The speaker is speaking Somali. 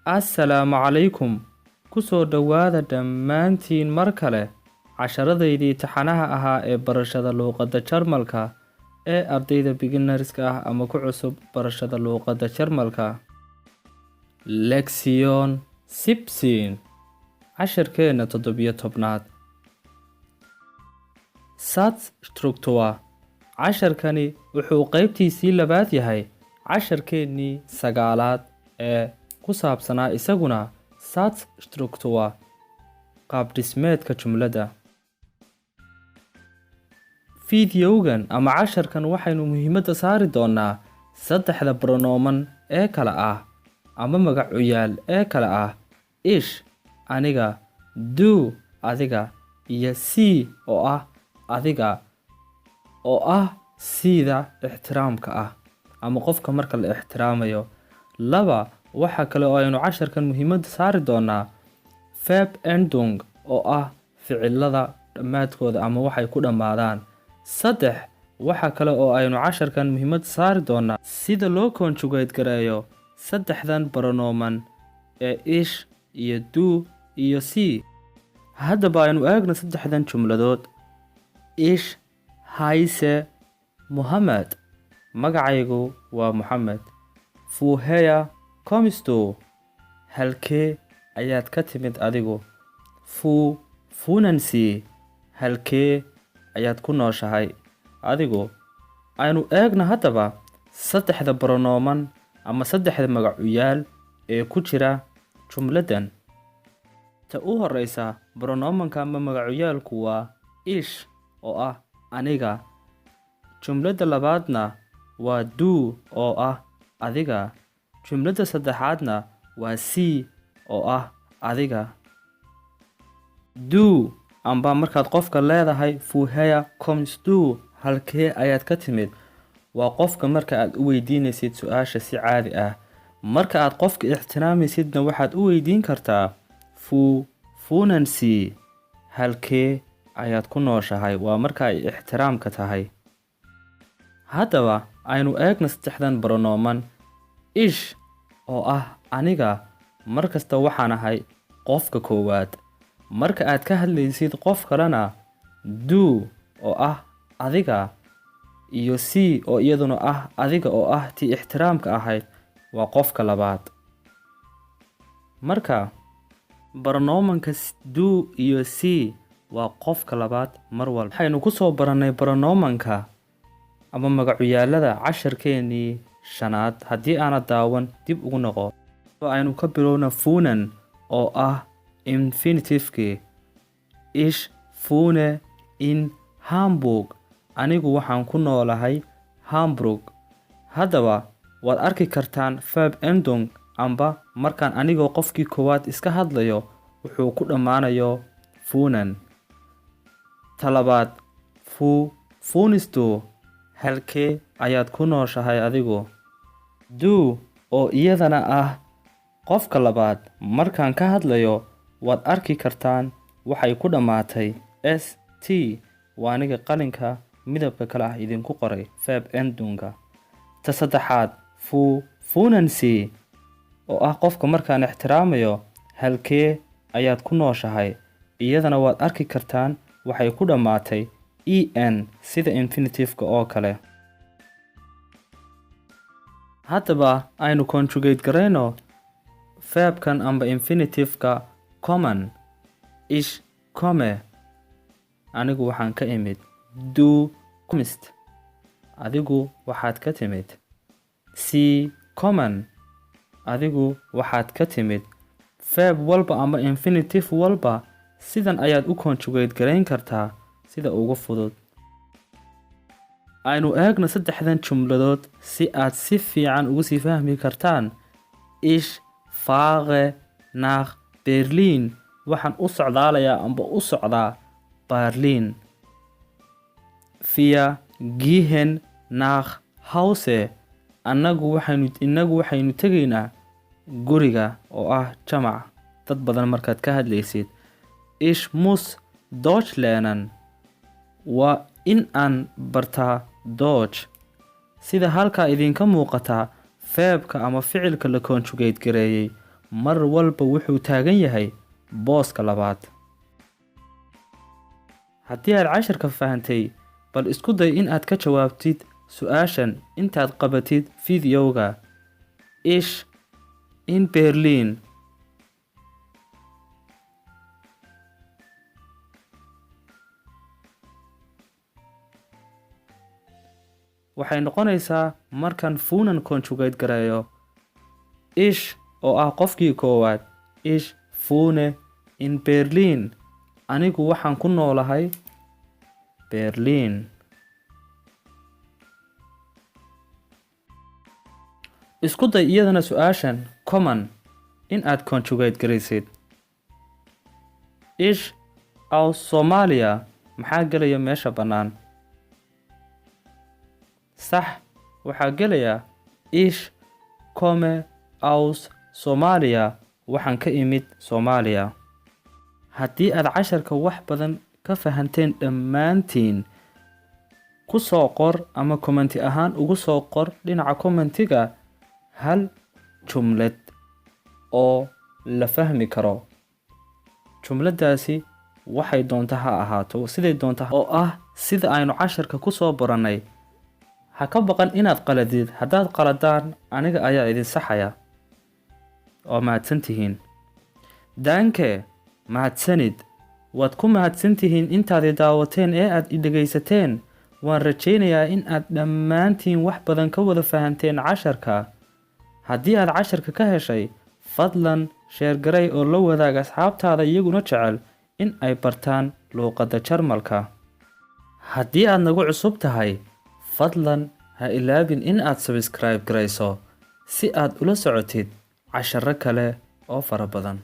Assalaamu calaykum. Ku soo dhowaada dhammaantiin mar kale casharadaydii taxanaha ahaa ee barashada luqadda Jarmalka ee ardayda beginnerska ah ama ku cusub barashada luqadda Jarmalka. Lexion 17 casharkeena 17aad. Satzstruktur. Casharkani wuxuu qaybtiisii labaad yahay casharkeennii 9aad ee ku saabsanaa isaguna Satzstruktur, qaab dhismeedka jumladda. Fiidiyowgan ama casharkan waxaynu muhiimadda saari doonaa saddexda pronomen ee kala ah ama magacuyaal ee kala ah ich aniga, du adiga, iyo sie oo ah adiga, oo ah sida ixtiraamka ah ama qofka marka la ixtiraamayo. Laba, waxa kale oo aynu casharkan muhiimadda saari doonaa Verbendung oo ah ficilada dhammaadkooda ama waxay ku dhammaadaan. Saddex, waxa kale oo aynu casharkan muhiimadda saari doonaa sida loo conjugate gareeyo saddexdan pronomen ee ich iyo du iyo sie. Haddaba aynu eegno saddexdan jumladood. Ich heiße Mohammed. Magacaygu waa Mohammed. Woher kommst du? Halkee ayaad ka timid adigu? Wo wohnen Sie? Halkee ayaad ku nooshahay adigu? Aynu eegno haddaba saddexda pronomen ama saddexda magacuyaal ee ku jira jumladdan. Ta u horeysa pronomenka ama magacuyaalku waa ich oo ah aniga. Jumladda labaadna waa du oo ah adiga. Jumladda saddexaadna waa sie oo ah adiga. Du amba markaad qofka leedahay woher kommst du, halkee ayaad ka timid, waa qofka marka aad u weydiinaysid su-aasha si caadi ah. Marka aad qofka ixtiraamaysidna waxaad u weydiin kartaa wo wohnen Sie, halkee ayaad ku nooshahay, waa marka ay ixtiraamka tahay. Haddaba aynu eegno saddexdan pronomen. Ich oo ah aniga, markasta waxaan ahay qofka koowaad. Marka aad ka hadlaysid qof kalena du oo ah adiga iyo sie oo iyaduna ah adiga oo ah tii ixtiraamka ahayd waa qofka labaad. Marka pronomenka du iyo sie waa qofka labaad mar walba. Waxaynu ku soo baranay pronomenka ama magacuyaalada casharkeennii 5aad. Haddii aanad daawan dib ugu noqo. Aynu ka bilowna wohnen oo ah infinitivekii. Ich wohne in Hamburg. Anigu waxaan ku noolahay Hamburg. Haddaba waad arki kartaan Verbendung amba markaan anigoo qofkii koowaad iska hadlayo wuxuu ku dhammaanayo wohnen. Talabaad, wo wohnst du? Halkee ayaad ku nooshahay adigu? Du oo iyadana ah qofka labaad, markaan ka hadlayo waad arki kartaan waxay ku dhammaatay st. waa aniga qalinka midabka kale ah idinku qoray Verbendunga. Ta saddexaad, wo wohnen Sie oo ah qofka markaan ixtiraamayo halkee ayaad ku nooshahay, iyadana waad arki kartaan waxay ku dhammaatay en sida infinitiveka oo kale. Haddaba aynu conjugate garayno verbkan amba infinitiveka kommen. Ich komme. Anigu waxaan ka imid. Du kommst. Adigu waxaad ka timid. Sie kommen. Adigu waxaad ka timid. Verb walba ama infinitive walba sidan ayaad u conjugate garayn kartaa sida ugu fudud. Aynu eegno saddexdan jumladood si aad si fiican ugu sii fahmi kartaan. Ich fahre nach Berlin. Waxaan u socdaalayaa amba u socdaa Berlin. Wir gehen nach Hause. Inagu waxaynu tegaynaa guriga oo ah jamac dad badan markaad ka hadlaysid. Ich muss Deutsch lernen. Waa in aan bartaa Deutsch. Sida halkaa idinka muuqata verbka ama ficilka la conjugate gareeyay mar walba wuxuu taagan yahay booska labaad. haddii aad casharka fahantay, bal isku day in aad ka jawaabtid su'aashan intaad qabatid fiidiyowga. Ich in Berlin. waxay noqonaysaa markaan funan conjugate gareeyo ich oo ah qofkii koowaad. Ich wohne in Berlin. anigu waxaan ku noolahay Berlin. isku day iyadana su'aashan common in aad conjugate garaysid. Ich aus Somalia. maxaa gelaya meesha bannaan? sax, waxaa gelaya ich komme aus Somalia. waxaan ka imid Soomaaliya. haddii aad casharka wax badan ka fahanteen dhammaantiin, ku soo qor ama commenti ahaan ugu soo qor dhinaca commentiga hal jumlad oo la fahmi karo. jumladaasi waxay doonta ha ahaato, siday doonta oo ah sida aynu casharka ku soo barannay. ha ka baqan inaad qaladid. haddaad qaladaan, aniga ayaa idin saxaya. oo mahadsantihiin. danke, mahadsanid. waad ku mahadsantihiin intaad i daawateen ee aad i dhegaysateen. waan rajaynayaa in aad dhammaantiin wax badan ka wada fahanteen casharka. haddii aad casharka ka heshay, fadlan sheergaray oo la wadaag asxaabtaada iyaguna jecel in ay bartaan luuqadda Jarmalka. haddii aad nagu cusub tahay, fadlan ha ilaabin in aad subscribe garayso si aad ula socotid casharro kale oo fara badan.